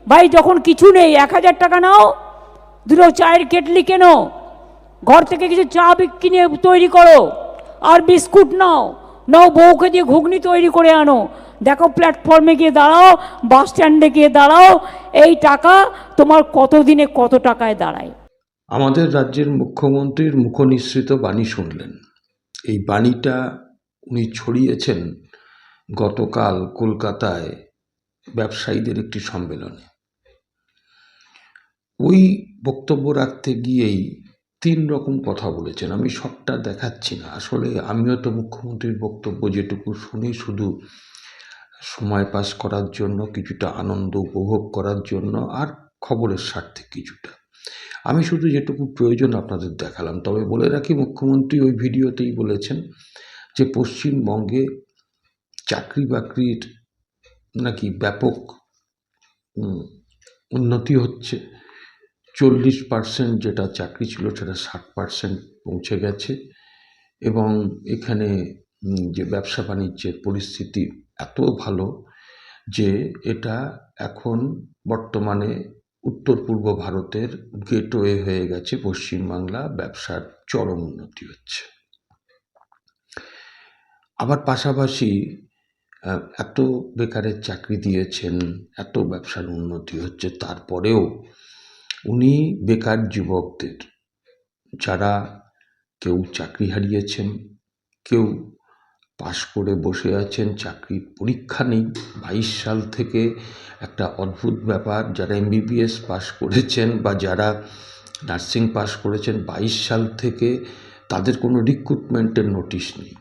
ভাই যখন কিছু নেই 1000 টাকা নাও, দুটো চায়ের কেটলি কেনো, ঘর থেকে কিছু চা কিনে তৈরি করো, আর বিস্কুট নাও, নাও বউকে দিয়ে ঘুগনি তৈরি করে আনো, দেখো প্ল্যাটফর্মে গিয়ে দাঁড়াও, বাস স্ট্যান্ডে গিয়ে দাঁড়াও, এই টাকা তোমার কত দিনে কত টাকায় দাঁড়ায়। আমাদের রাজ্যের মুখ্যমন্ত্রীর মুখনিসৃত বাণী শুনলেন। এই বাণীটা উনি ছড়িয়েছেন গতকাল কলকাতায় ব্যবসায়ীদের একটি সম্মেলনে। ওই বক্তব্য রাখতে গিয়েই 3 রকম কথা বলেছেন। আমি সবটা দেখাচ্ছি না, আসলে আমিও তো মুখ্যমন্ত্রীর বক্তব্য যেটুকু শুনি শুধু সময় পাস করার জন্য, কিছুটা আনন্দ উপভোগ করার জন্য, আর খবরের স্বার্থে কিছুটা। আমি শুধু যেটুকু প্রয়োজন আপনাদের দেখালাম। তবে বলে রাখি, মুখ্যমন্ত্রী ওই ভিডিওতেই বলেছেন যে পশ্চিমবঙ্গে চাকরি বাকরির নাকি ব্যাপক উন্নতি হচ্ছে। 40% যেটা চাকরি ছিল সেটা 60% পৌঁছে গেছে, এবং এখানে যে ব্যবসা বাণিজ্যের পরিস্থিতি এত ভালো যে এটা এখন বর্তমানে উত্তর পূর্ব ভারতের গেটওয়ে হয়ে গেছে। পশ্চিমবাংলা ব্যবসার চরম উন্নতি হচ্ছে। আবার পাশাপাশি এত বেকারের চাকরি দিয়েছেন, এত ব্যবসার উন্নতি হচ্ছে, তারপরেও উনি বেকার যুবকদের, যারা কেউ চাকরি হারিয়েছেন, কেউ পাশ করে বসে আছেন, চাকরির পরীক্ষা নেই, 22 সাল থেকে একটা অদ্ভুত ব্যাপার, যারা MBBS পাশ করেছেন বা যারা নার্সিং পাশ করেছেন 22 সাল থেকে তাদের কোনো রিক্রুটমেন্টের নোটিশ নেই।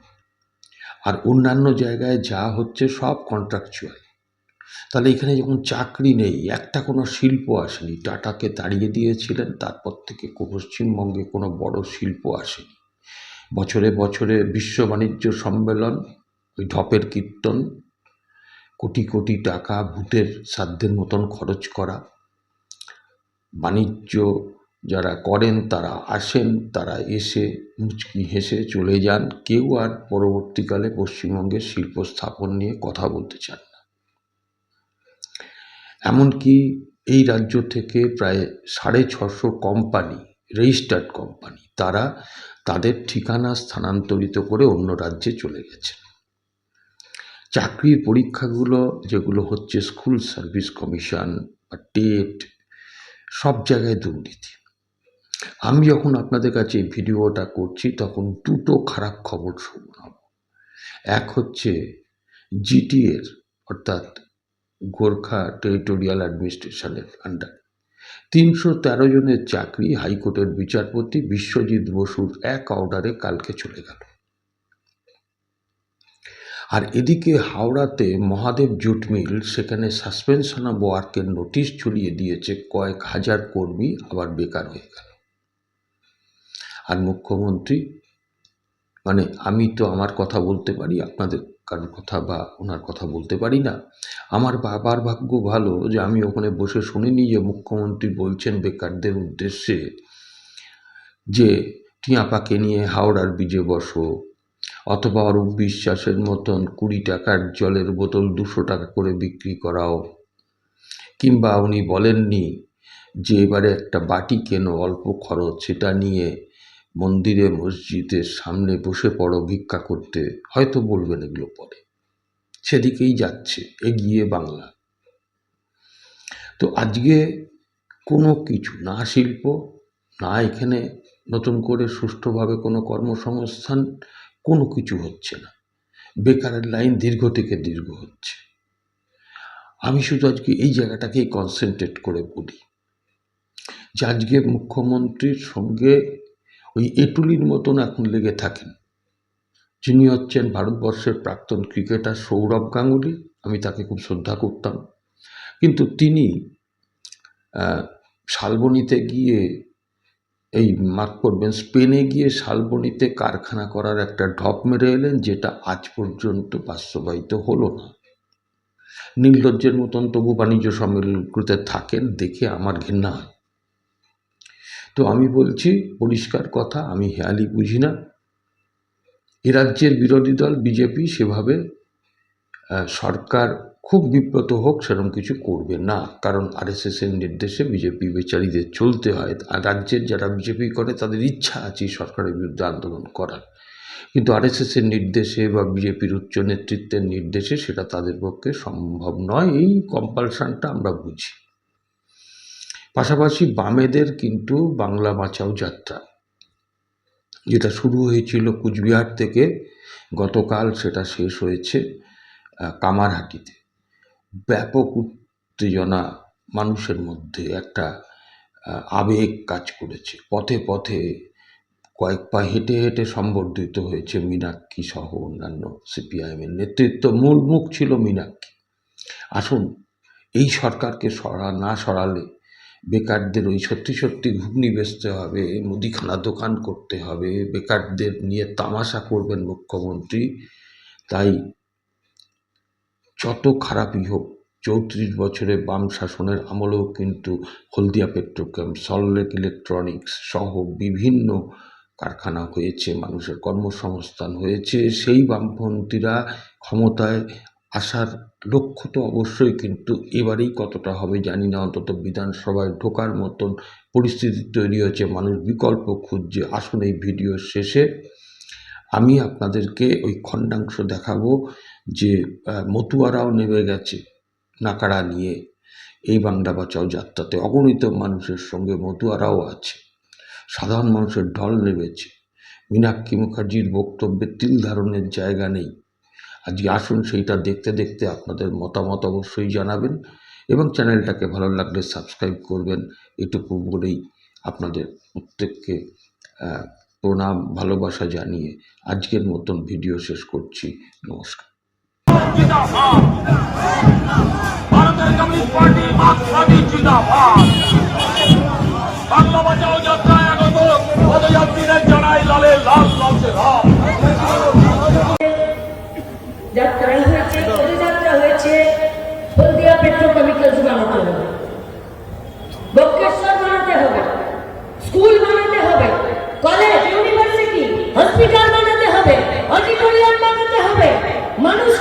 আর অন্যান্য জায়গায় যা হচ্ছে সব কন্ট্রাকচুয়াল। তাহলে এখানে যখন চাকরি নেই, একটা কোনো শিল্প আসেনি, টাটাকে তাড়িয়ে দিয়েছিলেন, তারপর থেকে পশ্চিমবঙ্গে কোনো বড় শিল্প আসেনি। বছরে বছরে বিশ্ব বাণিজ্য সম্মেলন, ওই ঢপের কীর্তন, কোটি কোটি টাকা ভূতের সাধ্যের মতন খরচ করা। বাণিজ্য যারা করেন তারা আসেন, তারা এসে মুচকি হেসে চলে যান, কেউ আর পরবর্তীকালে পশ্চিমবঙ্গের শিল্প স্থাপন নিয়ে কথা বলতে চান না। এমনকি এই রাজ্য থেকে প্রায় 650 কোম্পানি, রেজিস্টার্ড কোম্পানি, তারা তাদের ঠিকানা স্থানান্তরিত করে অন্য রাজ্যে চলে গেছেন। চাকরির পরীক্ষাগুলো যেগুলো হচ্ছে, স্কুল সার্ভিস কমিশন বা টেট, সব জায়গায় দুর্নীতি। আমি যখন আপনাদের কাছে এই ভিডিওটা করছি তখন দুটো খারাপ খবর শুনলাম। এক হচ্ছে জিটিএর, অর্থাৎ গোর্খা টেরিটোরিয়াল অ্যাডমিনিস্ট্রেশনের আন্ডারে 313 জনের চাকরি হাইকোর্টের বিচারপতি বিশ্বজিৎ বসুর এক অর্ডারে কালকে চলে গেল। আর এদিকে হাওড়াতে মহাদেব জুট মিল, সেখানে সাসপেনশন অফ ওয়ার্কের নোটিশ ঝুলিয়ে দিয়েছে, কয়েক হাজার কর্মী আবার বেকার হয়ে গেল। আর মুখ্যমন্ত্রী, মানে আমি তো আমার কথা বলতে পারি, আপনাদের কারোর কথা বা ওনার কথা বলতে পারি না। আমার বাবার ভাগ্য ভালো যে আমি ওখানে বসে শুনিনি যে মুখ্যমন্ত্রী বলছেন বেকারদের উদ্দেশ্যে যে টিয়াপাকে নিয়ে হাওড়ার ব্রিজে বসো, অথবা অরূপ বিশ্বাসের মতন 20 টাকার জলের বোতল 200 টাকা করে বিক্রি করাও, কিংবা উনি বলেননি যে এবারে একটা বাটি কেনো অল্প খরচ, সেটা নিয়ে মন্দিরে মসজিদের সামনে বসে পড়ো ভিক্ষা করতে, হয়তো বলবেন এগুলো পরে। সেদিকেই যাচ্ছে এগিয়ে বাংলা। তো আজকে কোনো কিছু না, শিল্প না, এখানে নতুন করে সুষ্ঠুভাবে কোনো কর্মসংস্থান, কোনো কিছু হচ্ছে না। বেকারের লাইন দীর্ঘ থেকে দীর্ঘ হচ্ছে। আমি শুধু আজকে এই জায়গাটাকেই কনসেন্ট্রেট করে বলি যে আজকে মুখ্যমন্ত্রীর সঙ্গে ওই এটুলির মতন এখন লেগে থাকেন, যিনি হচ্ছেন ভারতবর্ষের প্রাক্তন ক্রিকেটার সৌরভ গাঙ্গুলি। আমি তাকে খুব শ্রদ্ধা করতাম, কিন্তু তিনি শালবনীতে গিয়ে, এই মার্ক করবেন, স্পেনে গিয়ে শালবনীতে কারখানা করার একটা ঢপ মেরে এলেন, যেটা আজ পর্যন্ত বাস্তবায়িত হলো না। নির্লজ্জের মতন তবু বাণিজ্য সম্মেলনগুলোতে থাকেন, দেখে আমার ঘৃণা হয়। তো আমি বলছি পরিষ্কার কথা, আমি হেয়ালি বুঝি না। এ রাজ্যের বিরোধী দল বিজেপি সেভাবে সরকার খুব বিব্রত হোক সেরকম কিছু করবে না, কারণ আরএসএসের নির্দেশে বিজেপি বেচারীদের চলতে হয়। আর রাজ্যের যারা বিজেপি করে তাদের ইচ্ছা আছে সরকারের বিরুদ্ধে আন্দোলন করার, কিন্তু আরএসএসের নির্দেশে বা বিজেপির উচ্চ নেতৃত্বের নির্দেশে সেটা তাদের পক্ষে সম্ভব নয়। এই কম্পালশনটা আমরা বুঝি। পাশাপাশি বামেদের কিন্তু বাংলা বাঁচাও যাত্রা, যেটা শুরু হয়েছিল কুচবিহার থেকে, গতকাল সেটা শেষ হয়েছে কামারহাটিতে। ব্যাপক উত্তেজনা মানুষের মধ্যে, একটা আবেগ কাজ করেছে। পথে পথে কয়েক পা হেঁটে হেঁটে সম্বর্ধিত হয়েছে মীনাক্ষী সহ অন্যান্য সিপিআইএমের নেতৃত্ব। মূল মুখ ছিল মীনাক্ষী। আসুন, এই সরকারকে না সরালে বেকারদের ওই সত্যি সত্যি ঘুগনি বেচতে হবে, মুদিখানা দোকান করতে হবে, বেকারদের নিয়ে তামাশা করবেন মুখ্যমন্ত্রী। তাই যত খারাপই হোক, 34 বছরে বাম শাসনের আমলেও কিন্তু হলদিয়া পেট্রোকেম, সল্টলেক ইলেকট্রনিক্স সহ বিভিন্ন কারখানা হয়েছে, মানুষের কর্মসংস্থান হয়েছে। সেই বামপন্থীরা ক্ষমতায় আসার লক্ষ্য তো অবশ্যই, কিন্তু এবারেই কতটা হবে জানি না। অন্তত বিধানসভায় ঢোকার মতন পরিস্থিতি তৈরি হয়েছে, মানুষ বিকল্প খুঁজছে। আসুন, এই ভিডিওর শেষে আমি আপনাদেরকে ওই খণ্ডাংশ দেখাবো যে মতুয়ারাও নেমে গেছে নাকাড়া নিয়ে এই বাংলা বাঁচাও যাত্রাতে। অগণিত মানুষের সঙ্গে মতুয়ারাও আছে, সাধারণ মানুষের ঢল নেমেছে। মীনাক্ষী মুখার্জির বক্তব্যে তিল ধারণের জায়গা নেই। আজকে আসুন সেইটা দেখতে দেখতে আপনাদের মতামত অবশ্যই জানাবেন, এবং চ্যানেলটাকে ভালো লাগলে সাবস্ক্রাইব করবেন। এটুকু বলেই আপনাদের প্রত্যেককে প্রণাম, ভালোবাসা জানিয়ে আজকের মতন ভিডিও শেষ করছি। নমস্কার। ভারতের কমিউনিস্ট পার্টি মার্কসবাদী জিন্দাবাদ। বাংলা বাঁচাও যাত্রায় আগত পদযাত্রীদের জানাই লালের লাল লালচে রাম। যাত্রা হয়েছে, পদযাত্রা হয়েছে, হলদিয়া পেট্রোকেমিক্যালস বানাতে হবে, বক্রেশ্বর বানাতে হবে, স্কুল বানাতে হবে, কলেজ, ইউনিভার্সিটি, হসপিটাল বানাতে হবে, অডিটোরিয়াম বানাতে হবে, মানুষ